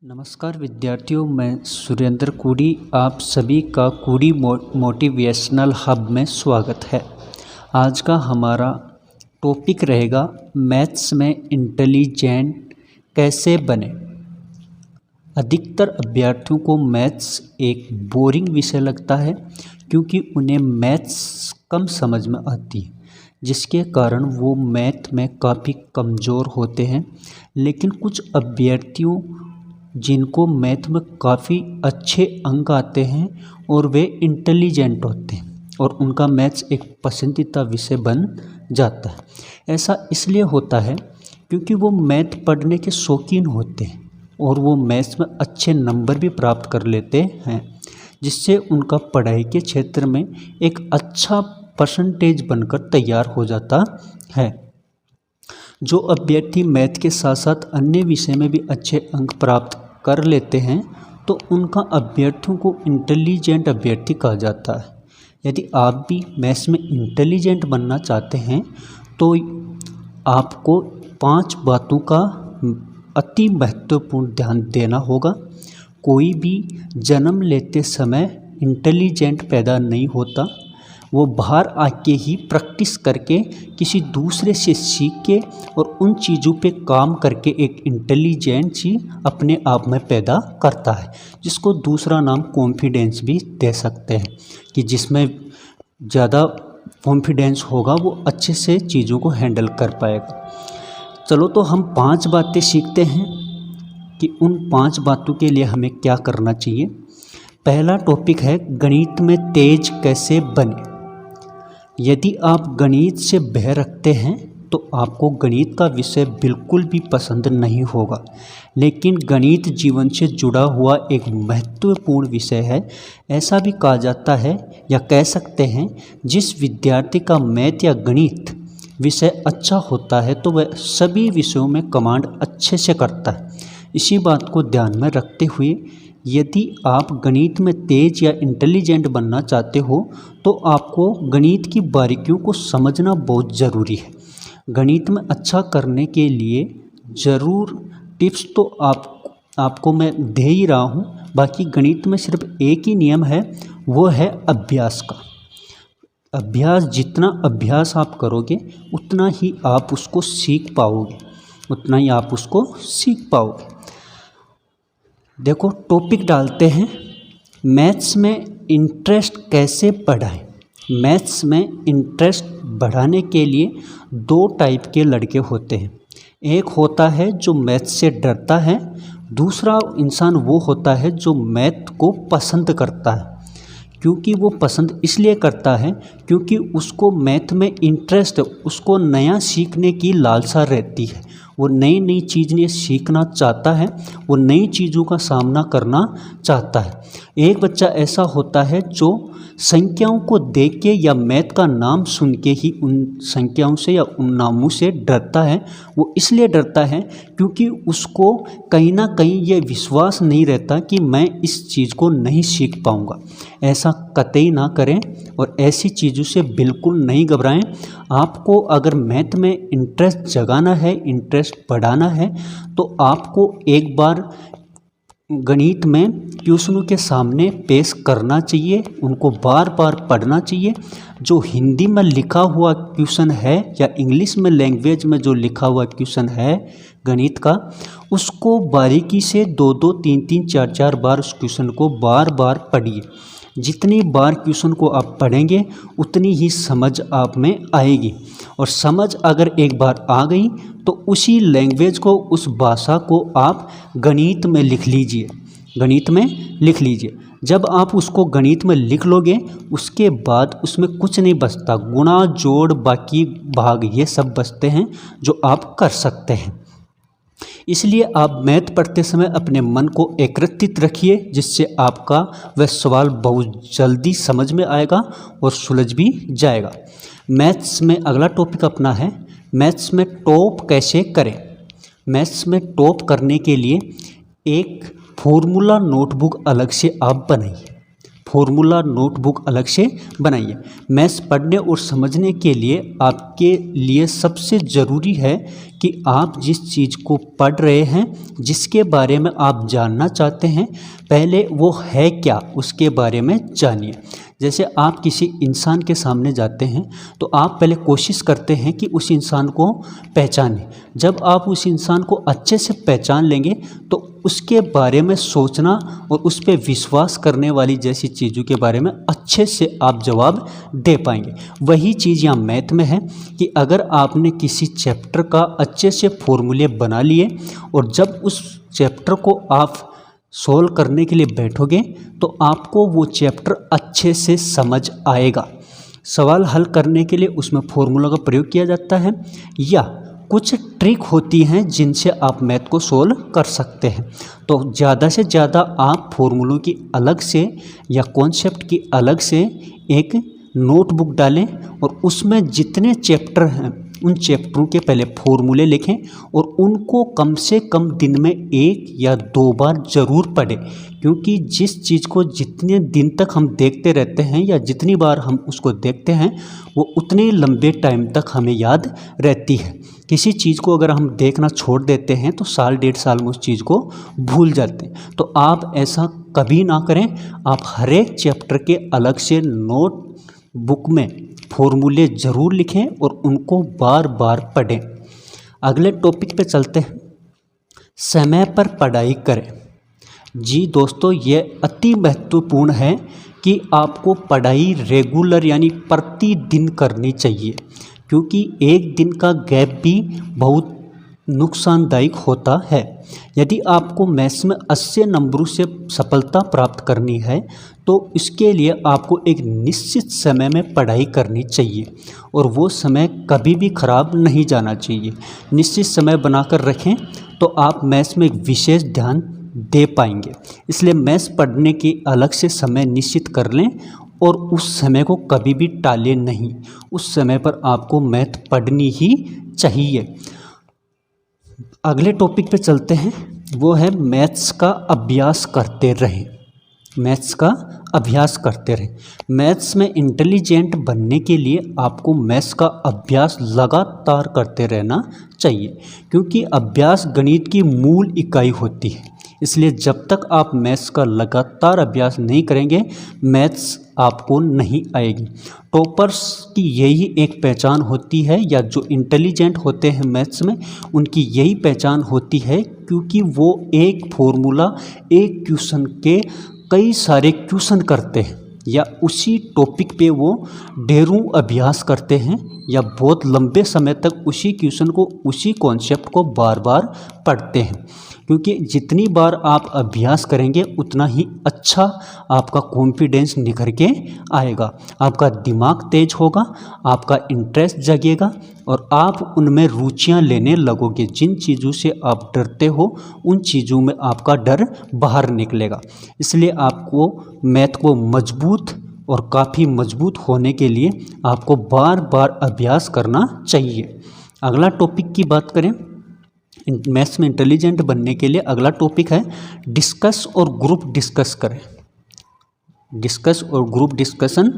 नमस्कार विद्यार्थियों, मैं सुरेंद्र कुड़ी आप सभी का कुड़ी मोटिवेशनल हब में स्वागत है। आज का हमारा टॉपिक रहेगा मैथ्स में इंटेलिजेंट कैसे बने। अधिकतर अभ्यर्थियों को मैथ्स एक बोरिंग विषय लगता है क्योंकि उन्हें मैथ्स कम समझ में आती है, जिसके कारण वो मैथ में काफ़ी कमज़ोर होते हैं। लेकिन कुछ अभ्यर्थियों जिनको मैथ में काफ़ी अच्छे अंक आते हैं और वे इंटेलिजेंट होते हैं और उनका मैथ्स एक पसंदीदा विषय बन जाता है। ऐसा इसलिए होता है क्योंकि वो मैथ पढ़ने के शौकीन होते हैं और वो मैथ्स में अच्छे नंबर भी प्राप्त कर लेते हैं, जिससे उनका पढ़ाई के क्षेत्र में एक अच्छा परसेंटेज बनकर तैयार हो जाता है। जो अभ्यर्थी मैथ के साथ साथ अन्य विषय में भी अच्छे अंक प्राप्त कर लेते हैं तो उनका अभ्यर्थियों को इंटेलिजेंट अभ्यर्थी कहा जाता है। यदि आप भी मैथ्स में इंटेलिजेंट बनना चाहते हैं तो आपको 5 बातों का अति महत्वपूर्ण ध्यान देना होगा। कोई भी जन्म लेते समय इंटेलिजेंट पैदा नहीं होता, वो बाहर आके ही प्रैक्टिस करके किसी दूसरे से सीख के और उन चीज़ों पे काम करके एक इंटेलिजेंसी अपने आप में पैदा करता है, जिसको दूसरा नाम कॉन्फिडेंस भी दे सकते हैं कि जिसमें ज़्यादा कॉन्फिडेंस होगा वो अच्छे से चीज़ों को हैंडल कर पाएगा। चलो तो हम 5 बातें सीखते हैं कि उन 5 बातों के लिए हमें क्या करना चाहिए। पहला टॉपिक है गणित में तेज कैसे बने। यदि आप गणित से भय रखते हैं तो आपको गणित का विषय बिल्कुल भी पसंद नहीं होगा। लेकिन गणित जीवन से जुड़ा हुआ एक महत्वपूर्ण विषय है। ऐसा भी कहा जाता है या कह सकते हैं, जिस विद्यार्थी का मैथ या गणित विषय अच्छा होता है तो वह सभी विषयों में कमांड अच्छे से करता है। इसी बात को ध्यान में रखते हुए यदि आप गणित में तेज या इंटेलिजेंट बनना चाहते हो तो आपको गणित की बारीकियों को समझना बहुत ज़रूरी है। गणित में अच्छा करने के लिए ज़रूर टिप्स तो आपको मैं दे ही रहा हूँ। बाकी गणित में सिर्फ एक ही नियम है, वो है अभ्यास का। अभ्यास, जितना अभ्यास आप करोगे उतना ही आप उसको सीख पाओगे। देखो, टॉपिक डालते हैं मैथ्स में इंटरेस्ट कैसे बढ़ाएं। मैथ्स में इंटरेस्ट बढ़ाने के लिए 2 टाइप के लड़के होते हैं। एक होता है जो मैथ्स से डरता है, दूसरा इंसान वो होता है जो मैथ को पसंद करता है। क्योंकि वो पसंद इसलिए करता है क्योंकि उसको मैथ में इंटरेस्ट, उसको नया सीखने की लालसा रहती है। वो नई नई चीज़ें सीखना चाहता है, वो नई चीज़ों का सामना करना चाहता है। एक बच्चा ऐसा होता है जो संख्याओं को देख के या मैथ का नाम सुन के ही उन संख्याओं से या उन नामों से डरता है। वो इसलिए डरता है क्योंकि उसको कहीं ना कहीं ये विश्वास नहीं रहता कि मैं इस चीज़ को नहीं सीख पाऊँगा। ऐसा कतई ना करें और ऐसी चीज़ों से बिल्कुल नहीं घबराएं। आपको अगर मैथ में इंटरेस्ट जगाना है, इंटरेस्ट बढ़ाना है, तो आपको एक बार गणित में क्वेश्चनों के सामने पेश करना चाहिए, उनको बार बार पढ़ना चाहिए। जो हिंदी में लिखा हुआ क्वेश्चन है या इंग्लिश में लैंग्वेज में जो लिखा हुआ क्वेश्चन है गणित का, उसको बारीकी से 2-2, 3-3, 4-4 बार उस क्वेश्चन को बार बार पढ़िए। जितनी बार क्वेश्चन को आप पढ़ेंगे उतनी ही समझ आप में आएगी, और समझ अगर एक बार आ गई तो उसी लैंग्वेज को, उस भाषा को आप गणित में लिख लीजिए। जब आप उसको गणित में लिख लोगे उसके बाद उसमें कुछ नहीं बचता, गुणा, जोड़, बाकी, भाग, ये सब बचते हैं जो आप कर सकते हैं। इसलिए आप मैथ पढ़ते समय अपने मन को एकत्रित रखिए, जिससे आपका वह सवाल बहुत जल्दी समझ में आएगा और सुलझ भी जाएगा। मैथ्स में अगला टॉपिक अपना है मैथ्स में टॉप कैसे करें। मैथ्स में टॉप करने के लिए एक फॉर्मूला नोटबुक अलग से आप बनाइए। फॉर्मूला नोटबुक अलग से बनाइए। मैथ्स पढ़ने और समझने के लिए आपके लिए सबसे ज़रूरी है कि आप जिस चीज़ को पढ़ रहे हैं, जिसके बारे में आप जानना चाहते हैं, पहले वो है क्या उसके बारे में जानिए। जैसे आप किसी इंसान के सामने जाते हैं तो आप पहले कोशिश करते हैं कि उस इंसान को पहचानें। जब आप उस इंसान को अच्छे से पहचान लेंगे तो उसके बारे में सोचना और उस पर विश्वास करने वाली जैसी चीज़ों के बारे में अच्छे से आप जवाब दे पाएंगे। वही चीज़ यहाँ मैथ में है कि अगर आपने किसी चैप्टर का अच्छे से फॉर्मूले बना लिए और जब उस चैप्टर को आप सोल्व करने के लिए बैठोगे तो आपको वो चैप्टर अच्छे से समझ आएगा। सवाल हल करने के लिए उसमें फॉर्मूला का प्रयोग किया जाता है या कुछ ट्रिक होती हैं जिनसे आप मैथ को सोल्व कर सकते हैं। तो ज़्यादा से ज़्यादा आप फॉर्मूलों की अलग से या कॉन्सेप्ट की अलग से एक नोटबुक डालें और उसमें जितने चैप्टर हैं उन चैप्टरों के पहले फॉर्मूले लिखें और उनको कम से कम दिन में 1 या 2 बार ज़रूर पढ़ें, क्योंकि जिस चीज़ को जितने दिन तक हम देखते रहते हैं या जितनी बार हम उसको देखते हैं वो उतने लंबे टाइम तक हमें याद रहती है। किसी चीज़ को अगर हम देखना छोड़ देते हैं तो साल 1.5 साल में उस चीज़ को भूल जाते हैं। तो आप ऐसा कभी ना करें। आप हर एक चैप्टर के अलग से नोट बुक में फॉर्मूले ज़रूर लिखें और उनको बार बार पढ़ें। अगले टॉपिक पे चलते हैं, समय पर पढ़ाई करें। जी दोस्तों, ये अति महत्वपूर्ण है कि आपको पढ़ाई रेगुलर यानी प्रतिदिन करनी चाहिए, क्योंकि एक दिन का गैप भी बहुत नुकसानदायक होता है। यदि आपको मैथ्स में 80 नंबरों से सफलता प्राप्त करनी है तो इसके लिए आपको एक निश्चित समय में पढ़ाई करनी चाहिए और वो समय कभी भी ख़राब नहीं जाना चाहिए। निश्चित समय बनाकर रखें तो आप मैथ्स में एक विशेष ध्यान दे पाएंगे। इसलिए मैथ्स पढ़ने की अलग से समय निश्चित कर लें और उस समय को कभी भी टालें नहीं। उस समय पर आपको मैथ पढ़नी ही चाहिए। अगले टॉपिक पे चलते हैं, वो है मैथ्स का अभ्यास करते रहें। मैथ्स का अभ्यास करते रहें। मैथ्स में इंटेलिजेंट बनने के लिए आपको मैथ्स का अभ्यास लगातार करते रहना चाहिए, क्योंकि अभ्यास गणित की मूल इकाई होती है। इसलिए जब तक आप मैथ्स का लगातार अभ्यास नहीं करेंगे मैथ्स आपको नहीं आएगी। टॉपर्स की यही एक पहचान होती है, या जो इंटेलिजेंट होते हैं मैथ्स में उनकी यही पहचान होती है, क्योंकि वो एक फॉर्मूला एक क्वेश्चन के कई सारे क्वेश्चन करते हैं या उसी टॉपिक पे वो ढेरों अभ्यास करते हैं या बहुत लंबे समय तक उसी क्वेश्चन को उसी कॉन्सेप्ट को बार बार पढ़ते हैं। क्योंकि जितनी बार आप अभ्यास करेंगे उतना ही अच्छा आपका कॉन्फिडेंस निखर के आएगा, आपका दिमाग तेज होगा, आपका इंटरेस्ट जगेगा और आप उनमें रुचियां लेने लगोगे। जिन चीज़ों से आप डरते हो उन चीज़ों में आपका डर बाहर निकलेगा। इसलिए आपको मैथ को मजबूत और काफ़ी मजबूत होने के लिए आपको बार बार अभ्यास करना चाहिए। अगला टॉपिक की बात करें, मैथ्स में इंटेलिजेंट बनने के लिए अगला टॉपिक है डिस्कस और ग्रुप डिस्कस करें। डिस्कस और ग्रुप डिस्कशन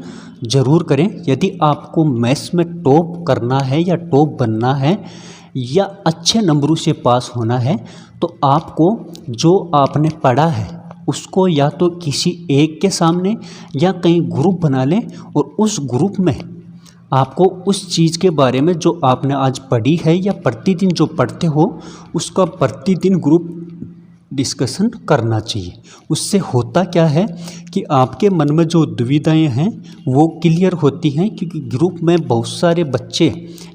ज़रूर करें। यदि आपको मैथ्स में टॉप करना है या टॉप बनना है या अच्छे नंबरों से पास होना है तो आपको जो आपने पढ़ा है उसको या तो किसी एक के सामने या कहीं ग्रुप बना लें और उस ग्रुप में आपको उस चीज़ के बारे में जो आपने आज पढ़ी है या प्रतिदिन जो पढ़ते हो उसका प्रतिदिन ग्रुप डिस्कशन करना चाहिए। उससे होता क्या है कि आपके मन में जो दुविधाएं हैं वो क्लियर होती हैं, क्योंकि ग्रुप में बहुत सारे बच्चे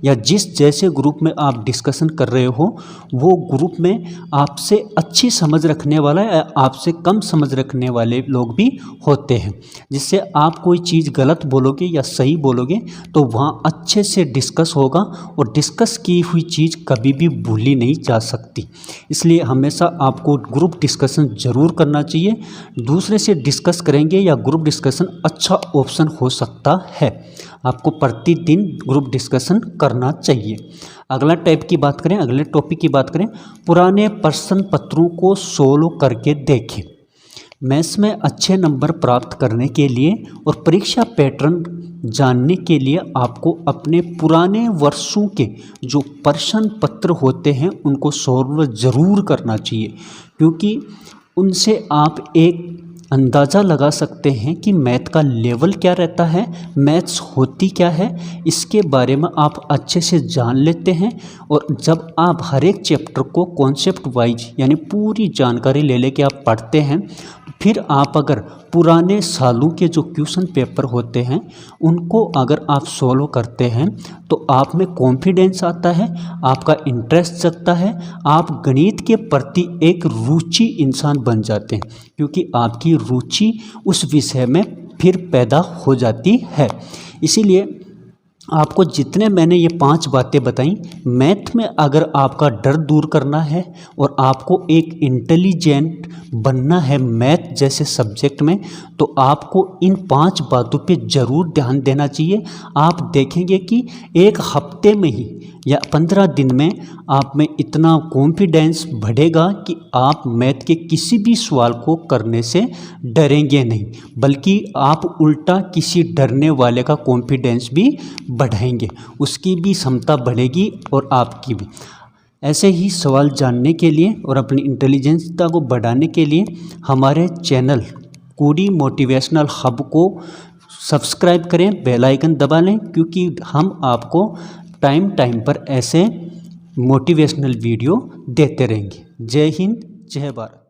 या जिस जैसे ग्रुप में आप डिस्कशन कर रहे हो वो ग्रुप में आपसे अच्छी समझ रखने वाला या आपसे कम समझ रखने वाले लोग भी होते हैं, जिससे आप कोई चीज़ गलत बोलोगे या सही बोलोगे तो वहाँ अच्छे से डिस्कस होगा और डिस्कस की हुई चीज़ कभी भी भूली नहीं जा सकती। इसलिए हमेशा आपको ग्रुप डिस्कशन ज़रूर करना चाहिए। दूसरे से डिस्कस करेंगे या ग्रुप डिस्कशन अच्छा ऑप्शन हो सकता है। आपको प्रतिदिन ग्रुप डिस्कशन करना चाहिए। अगला टाइप की बात करें, अगले टॉपिक की बात करें, पुराने प्रश्न पत्रों को सोल्व करके देखें। मैथ्स में अच्छे नंबर प्राप्त करने के लिए और परीक्षा पैटर्न जानने के लिए आपको अपने पुराने वर्षों के जो प्रश्न पत्र होते हैं उनको सॉल्व ज़रूर करना चाहिए, क्योंकि उनसे आप एक अंदाज़ा लगा सकते हैं कि मैथ का लेवल क्या रहता है, मैथ्स होती क्या है, इसके बारे में आप अच्छे से जान लेते हैं। और जब आप हर एक चैप्टर को कॉन्सेप्ट वाइज यानी पूरी जानकारी ले लेके आप पढ़ते हैं, फिर आप अगर पुराने सालों के जो क्वेश्चन पेपर होते हैं उनको अगर आप सॉल्व करते हैं तो आप में कॉन्फिडेंस आता है, आपका इंटरेस्ट जगता है, आप गणित के प्रति एक रुचि इंसान बन जाते हैं, क्योंकि आपकी रुचि उस विषय में फिर पैदा हो जाती है। इसीलिए आपको जितने मैंने ये 5 बातें बताई, मैथ में अगर आपका डर दूर करना है और आपको एक इंटेलिजेंट बनना है मैथ जैसे सब्जेक्ट में, तो आपको इन 5 बातों पे ज़रूर ध्यान देना चाहिए। आप देखेंगे कि एक हफ्ते में ही या 15 दिन में आप में इतना कॉन्फिडेंस बढ़ेगा कि आप मैथ के किसी भी सवाल को करने से डरेंगे नहीं, बल्कि आप उल्टा किसी डरने वाले का कॉन्फिडेंस भी बढ़ाएंगे, उसकी भी क्षमता बढ़ेगी और आपकी भी। ऐसे ही सवाल जानने के लिए और अपनी इंटेलिजेंसता को बढ़ाने के लिए हमारे चैनल कूडी मोटिवेशनल हब को सब्सक्राइब करें, बेल आइकन दबा लें, क्योंकि हम आपको टाइम पर ऐसे मोटिवेशनल वीडियो देते रहेंगे। जय हिंद, जय भारत।